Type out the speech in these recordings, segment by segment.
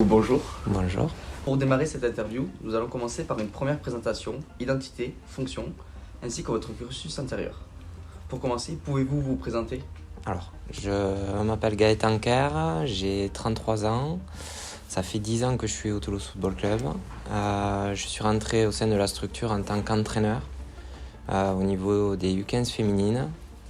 bonjour. Bonjour. Pour démarrer cette interview, nous allons commencer par une première présentation, identité, fonction, ainsi que votre cursus antérieur. Pour commencer, pouvez-vous vous présenter ? Alors, je m'appelle Gaëtan Kerr, j'ai 33 ans. Ça fait 10 ans que je suis au Toulouse Football Club. Je suis rentré au sein de la structure en tant qu'entraîneur au niveau des U15 féminines.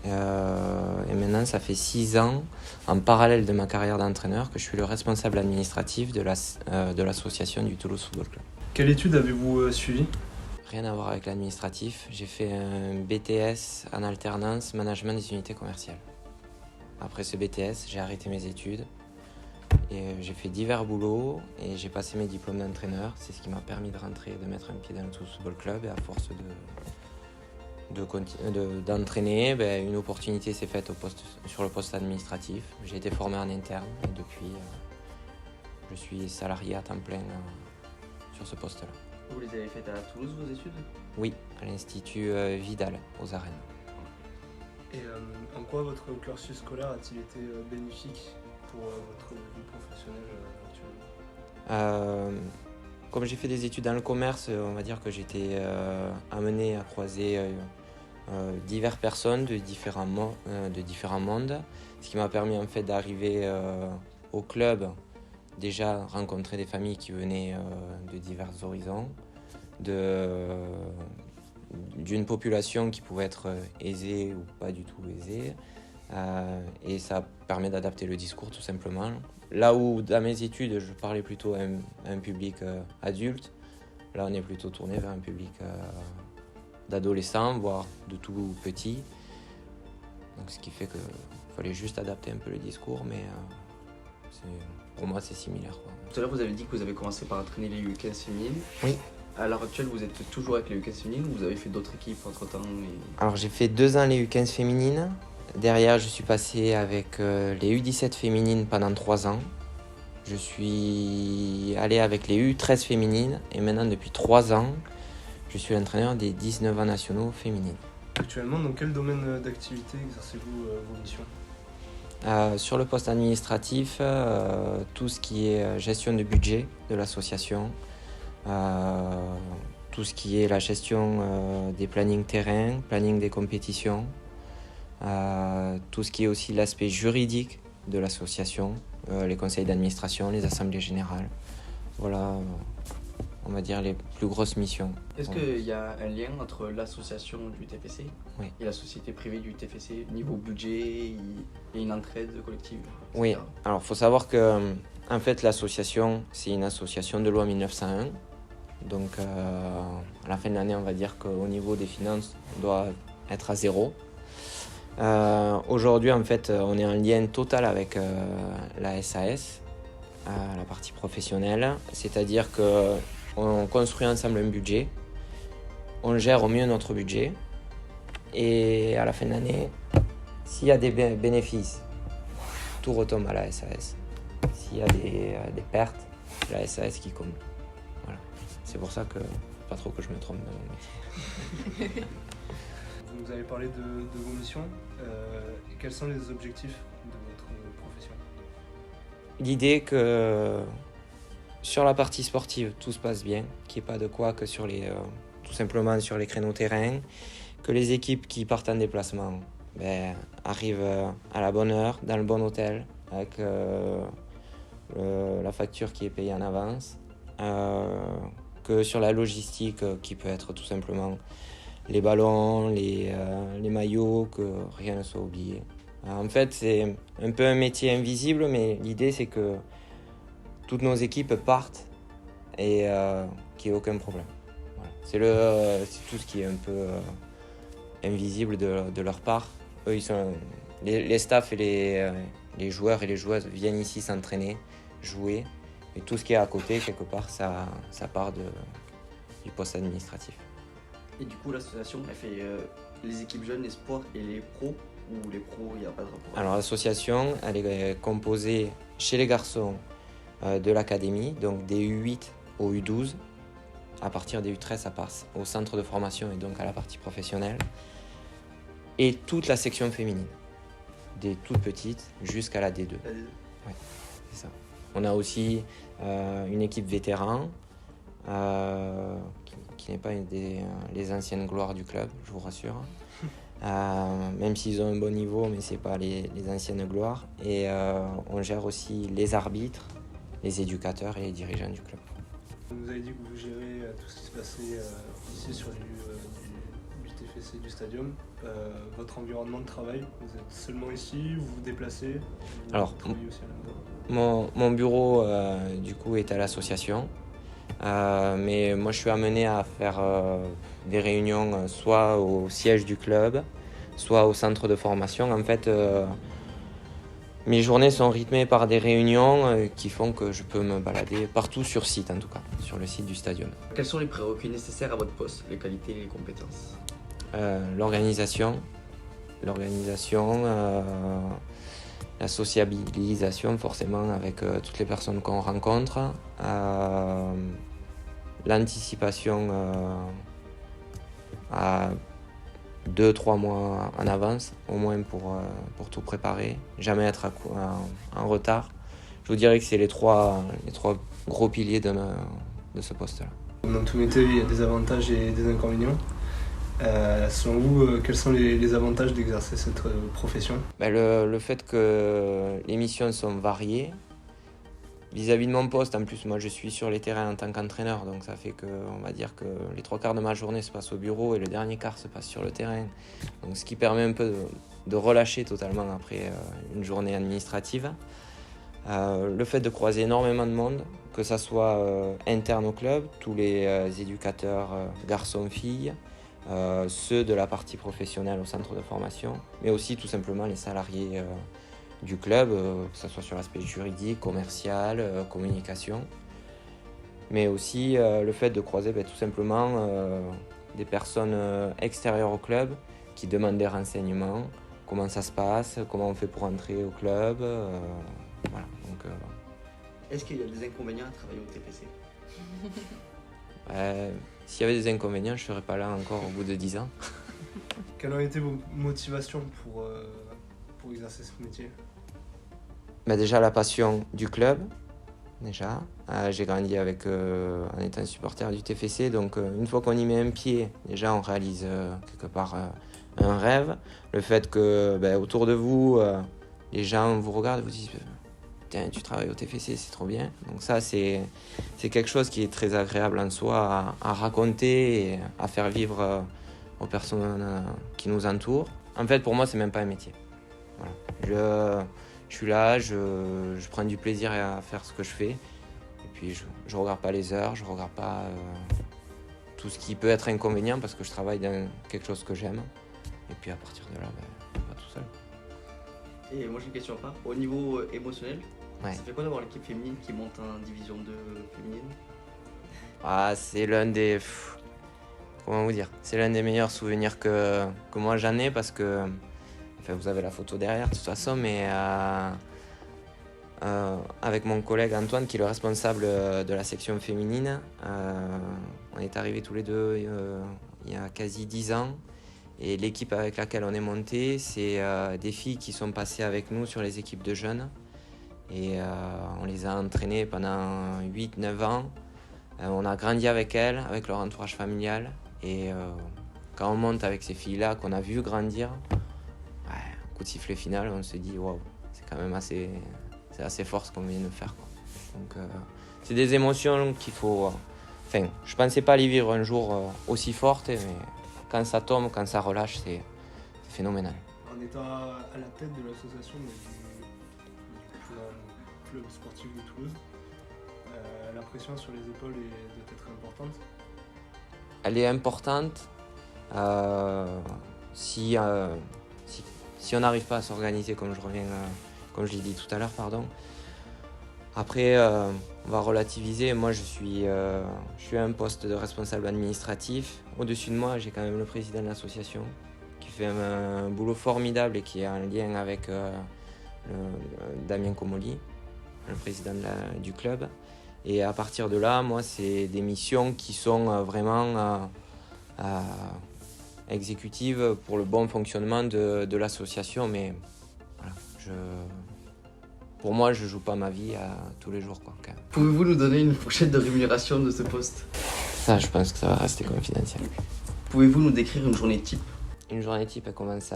Et maintenant, ça fait 6 ans, en parallèle de ma carrière d'entraîneur, que je suis le responsable administratif de l'association du Toulouse Football Club. Quelle étude avez-vous suivi ? Rien à voir avec l'administratif. J'ai fait un BTS en alternance management des unités commerciales. Après ce BTS, j'ai arrêté mes études et j'ai fait divers boulots et j'ai passé mes diplômes d'entraîneur. C'est ce qui m'a permis de rentrer, de mettre un pied dans le Toulouse Football Club, et à force d'entraîner, une opportunité s'est faite sur le poste administratif. J'ai été formé en interne et depuis, je suis salarié à temps plein sur ce poste-là. Vous les avez faites à Toulouse, vos études ? Oui, à l'Institut Vidal, aux Arènes. Et en quoi votre cursus scolaire a-t-il été bénéfique pour votre vie professionnelle actuellement ? Comme j'ai fait des études dans le commerce, on va dire que j'étais amené à croiser diverses personnes de différents mondes, ce qui m'a permis en fait d'arriver au club, déjà rencontrer des familles qui venaient de divers horizons, d'une population qui pouvait être aisée ou pas du tout aisée, et ça permet d'adapter le discours tout simplement. Là où dans mes études je parlais plutôt à un public adulte, là on est plutôt tourné vers un public d'adolescents, voire de tout petits. Donc ce qui fait qu'il fallait juste adapter un peu le discours, mais pour moi c'est similaire, quoi. Tout à l'heure, vous avez dit que vous avez commencé par entraîner les U15 féminines. Oui. À l'heure actuelle, vous êtes toujours avec les U15 féminines ou vous avez fait d'autres équipes entre-temps Alors j'ai fait 2 ans les U15 féminines. Derrière, je suis passé avec les U17 féminines pendant 3 ans. Je suis allé avec les U13 féminines et maintenant, depuis 3 ans, je suis l'entraîneur des 19 ans nationaux féminines. Actuellement, dans quel domaine d'activité exercez-vous vos missions ? Sur le poste administratif, tout ce qui est gestion de budget de l'association, tout ce qui est la gestion des plannings terrain, planning des compétitions, tout ce qui est aussi l'aspect juridique de l'association, les conseils d'administration, les assemblées générales. Voilà, on va dire les plus grosses missions. Est-ce qu'il y a un lien entre l'association du TFC Oui. et la société privée du TFC niveau budget et une entraide collective, etc. Oui, alors il faut savoir que en fait, l'association, c'est une association de loi 1901. Donc à la fin de l'année, on va dire qu'au niveau des finances, on doit être à 0. Aujourd'hui, en fait, on est en lien total avec la SAS, la partie professionnelle. C'est-à-dire qu'on construit ensemble un budget, on gère au mieux notre budget, et à la fin de l'année, s'il y a des bénéfices, tout retombe à la SAS. S'il y a des pertes, c'est la SAS qui comble. Voilà. C'est pour ça que pas trop que je me trompe dans mon métier. Vous nous avez parlé de vos missions. Et quels sont les objectifs de votre profession ? L'idée que sur la partie sportive, tout se passe bien, qu'il n'y ait pas de quoi que tout simplement sur les créneaux terrain, que les équipes qui partent en déplacement arrivent à la bonne heure, dans le bon hôtel, avec la facture qui est payée en avance, que sur la logistique qui peut être tout simplement les ballons, les maillots, que rien ne soit oublié. En fait, c'est un peu un métier invisible, mais l'idée c'est que toutes nos équipes partent et qu'il n'y ait aucun problème. Voilà. C'est tout ce qui est un peu invisible de leur part. Eux, les staffs et les joueurs et les joueuses viennent ici s'entraîner, jouer, et tout ce qui est à côté, quelque part, ça part du poste administratif. Et du coup, l'association, elle fait les équipes jeunes, les sports et les pros, ou les pros, il n'y a pas de rapport ? Alors l'association, elle est composée chez les garçons de l'académie, donc des U8 au U12. À partir des U13, ça passe au centre de formation et donc à la partie professionnelle. Et toute la section féminine, des toutes petites jusqu'à la D2. La D2. Ouais, c'est ça. On a aussi une équipe vétéran qui n'est pas les anciennes gloires du club, je vous rassure. Même s'ils ont un bon niveau, mais ce n'est pas les anciennes gloires. Et on gère aussi les arbitres, les éducateurs et les dirigeants du club. Vous avez dit que vous gérez tout ce qui se passait ici sur les lieux du TFC, du stadium. Votre environnement de travail, vous êtes seulement ici, vous vous déplacez, Alors, travaillez aussi à l'intérieur. mon bureau du coup est à l'association. Mais moi je suis amené à faire des réunions soit au siège du club, soit au centre de formation. En fait, mes journées sont rythmées par des réunions qui font que je peux me balader partout sur site, en tout cas, sur le site du stadium. Quels sont les prérequis nécessaires à votre poste, les qualités et les compétences? L'organisation, la sociabilisation forcément avec toutes les personnes qu'on rencontre, l'anticipation à 2-3 mois en avance, au moins pour tout préparer, jamais être en retard. Je vous dirais que c'est les trois gros piliers de ce poste-là. Dans tout métier, il y a des avantages et des inconvénients. Selon vous, quels sont les avantages d'exercer cette profession? Le fait que les missions sont variées. Vis-à-vis de mon poste, en plus, moi je suis sur les terrains en tant qu'entraîneur, donc ça fait que, on va dire que les 3/4 de ma journée se passe au bureau et le dernier quart se passe sur le terrain. Donc, ce qui permet un peu de relâcher totalement après une journée administrative. Le fait de croiser énormément de monde, que ça soit interne au club, tous les éducateurs garçons-filles, ceux de la partie professionnelle au centre de formation, mais aussi tout simplement les salariés du club, que ce soit sur l'aspect juridique, commercial, communication, mais aussi le fait de croiser tout simplement des personnes extérieures au club qui demandent des renseignements, comment ça se passe, comment on fait pour entrer au club, voilà. Donc, Est-ce qu'il y a des inconvénients à travailler au TFC? S'il y avait des inconvénients, je ne serais pas là encore au bout de 10 ans. Quelles ont été vos motivations pour exercer ce métier? Déjà la passion du club, déjà. J'ai grandi en étant supporter du TFC, donc une fois qu'on y met un pied, déjà on réalise quelque part un rêve. Le fait que autour de vous, les gens vous regardent et vous disent tiens, tu travailles au TFC, c'est trop bien. Donc ça, c'est quelque chose qui est très agréable en soi à raconter et à faire vivre aux personnes qui nous entourent. En fait, pour moi, c'est même pas un métier. Voilà. Je suis là, je prends du plaisir à faire ce que je fais. Et puis, je regarde pas les heures, je regarde pas tout ce qui peut être inconvénient parce que je travaille dans quelque chose que j'aime. Et puis, à partir de là, on va tout seul. Et moi, j'ai une question à part. Au niveau émotionnel, Ouais. ça fait quoi d'avoir l'équipe féminine qui monte en division 2 féminine? C'est l'un des... comment vous dire? C'est l'un des meilleurs souvenirs que moi j'en ai parce que... Enfin, vous avez la photo derrière de toute façon, mais avec mon collègue Antoine, qui est le responsable de la section féminine, on est arrivés tous les deux il y a quasi 10 ans. Et l'équipe avec laquelle on est monté, c'est des filles qui sont passées avec nous sur les équipes de jeunes. Et on les a entraînées pendant 8-9 ans. On a grandi avec elles, avec leur entourage familial. Et quand on monte avec ces filles-là, qu'on a vu grandir, coup de sifflet final, on se dit waouh, c'est quand même assez fort ce qu'on vient de faire, quoi. Donc c'est des émotions qu'il faut... Enfin, je pensais pas les vivre un jour aussi fortes, mais quand ça tombe, quand ça relâche, c'est phénoménal. En étant à la tête de l'association du club sportif de Toulouse, la pression sur les épaules doit être importante. Elle est importante si on n'arrive pas à s'organiser, comme je l'ai dit tout à l'heure, pardon. Après, on va relativiser. Moi, je suis à un poste de responsable administratif. Au-dessus de moi, j'ai quand même le président de l'association qui fait un boulot formidable et qui est en lien avec Damien Comoli, le président du club. Et à partir de là, moi, c'est des missions qui sont vraiment exécutives pour le bon fonctionnement de l'association. Mais voilà, pour moi, je joue pas ma vie tous les jours, quoi, quand même. Pouvez-vous nous donner une fourchette de rémunération de ce poste? Ça, je pense que ça va rester confidentiel. Pouvez-vous nous décrire une journée type? Une journée type, elle commence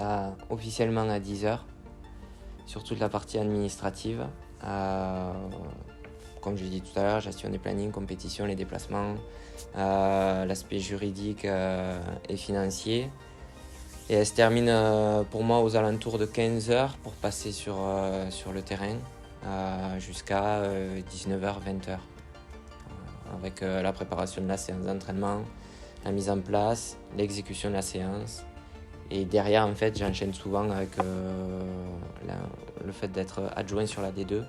officiellement à 10h, sur toute la partie administrative. Comme je l'ai dit tout à l'heure, gestion des plannings, compétition, les déplacements, l'aspect juridique et financier. Et elle se termine pour moi aux alentours de 15h pour passer sur le terrain jusqu'à 19h, 20h. Avec la préparation de la séance d'entraînement, la mise en place, l'exécution de la séance. Et derrière, en fait, j'enchaîne souvent avec le fait d'être adjoint sur la D2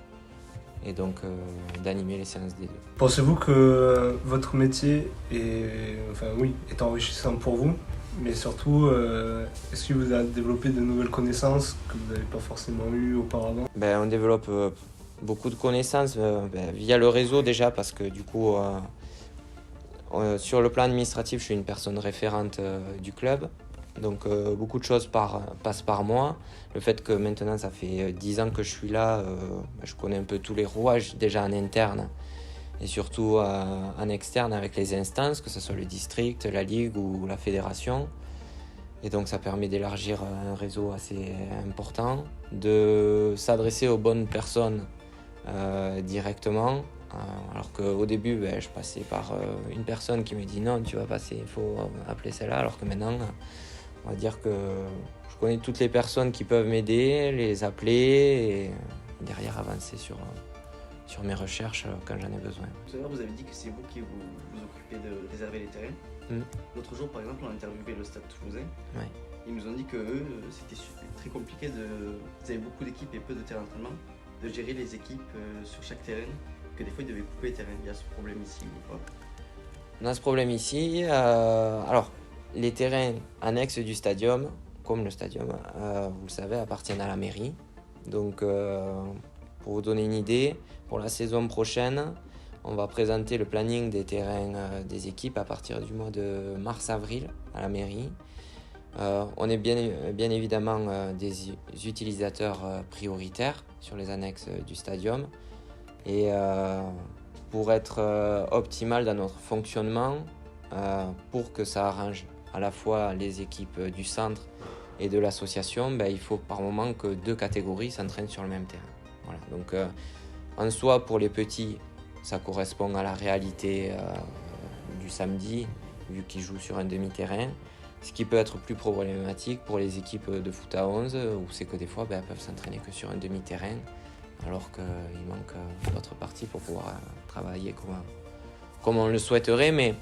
et donc d'animer les séances D2. Pensez-vous que votre métier est enrichissant pour vous, mais surtout, est-ce que vous avez développé de nouvelles connaissances que vous n'avez pas forcément eues auparavant? On développe beaucoup de connaissances via le réseau déjà, parce que du coup, sur le plan administratif, je suis une personne référente du club. Donc beaucoup de choses passent par moi. Le fait que maintenant ça fait 10 ans que je suis là, je connais un peu tous les rouages déjà en interne et surtout en externe avec les instances, que ce soit le district, la ligue ou la fédération. Et donc ça permet d'élargir un réseau assez important, de s'adresser aux bonnes personnes directement. Alors qu'au début, je passais par une personne qui me dit non, tu vas passer, il faut appeler celle-là, alors que maintenant, on va dire que je connais toutes les personnes qui peuvent m'aider, les appeler et derrière avancer sur mes recherches quand j'en ai besoin. Tout à l'heure, vous avez dit que c'est vous qui vous occupez de réserver les terrains. L'autre jour, par exemple, on a interviewé le Stade Toulousain. Ouais. Ils nous ont dit que eux, c'était très compliqué ils avaient beaucoup d'équipes et peu de terrain d'entraînement, de gérer les équipes sur chaque terrain, que des fois ils devaient couper les terrains. Il y a ce problème ici ou pas? On a ce problème ici. Alors, les terrains annexes du stadium, comme le stadium, vous le savez, appartiennent à la mairie. Donc, pour vous donner une idée, pour la saison prochaine, on va présenter le planning des terrains des équipes à partir du mois de mars-avril à la mairie. On est bien évidemment des utilisateurs prioritaires sur les annexes du stadium. Et pour être optimal dans notre fonctionnement, pour que ça arrange à la fois les équipes du centre et de l'association, il faut par moment que 2 catégories s'entraînent sur le même terrain. Voilà. Donc en soi, pour les petits, ça correspond à la réalité du samedi, vu qu'ils jouent sur un demi-terrain. Ce qui peut être plus problématique pour les équipes de foot à 11, où c'est que des fois, elles peuvent s'entraîner que sur un demi-terrain, alors qu'il manque d'autres parties pour pouvoir travailler comme on le souhaiterait. Mais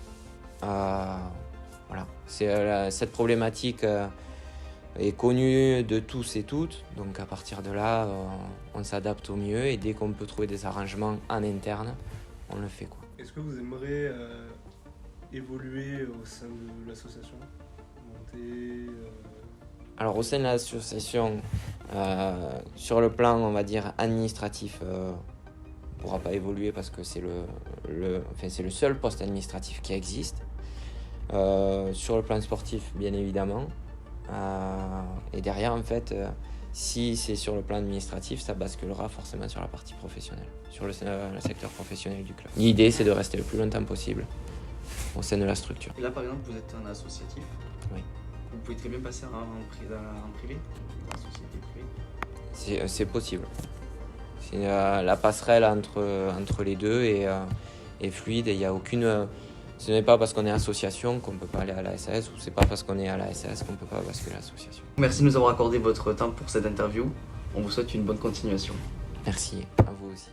voilà, cette problématique est connue de tous et toutes. Donc à partir de là, on s'adapte au mieux et dès qu'on peut trouver des arrangements en interne, on le fait, quoi. Est-ce que vous aimeriez évoluer au sein de l'association? Alors au sein de l'association, sur le plan, on va dire, administratif, on ne pourra pas évoluer parce que c'est c'est le seul poste administratif qui existe. Sur le plan sportif, bien évidemment. Et derrière, en fait, si c'est sur le plan administratif, ça basculera forcément sur la partie professionnelle, sur le secteur professionnel du club. L'idée, c'est de rester le plus longtemps possible au sein de la structure. Et là, par exemple, vous êtes un associatif. Oui. Vous pouvez très bien passer en privé, dans la société privée. C'est possible. La passerelle entre les deux est fluide et il n'y a aucune... Ce n'est pas parce qu'on est association qu'on ne peut pas aller à la SAS, ou c'est pas parce qu'on est à la SAS qu'on ne peut pas basculer à l'association. Merci de nous avoir accordé votre temps pour cette interview. On vous souhaite une bonne continuation. Merci, à vous aussi.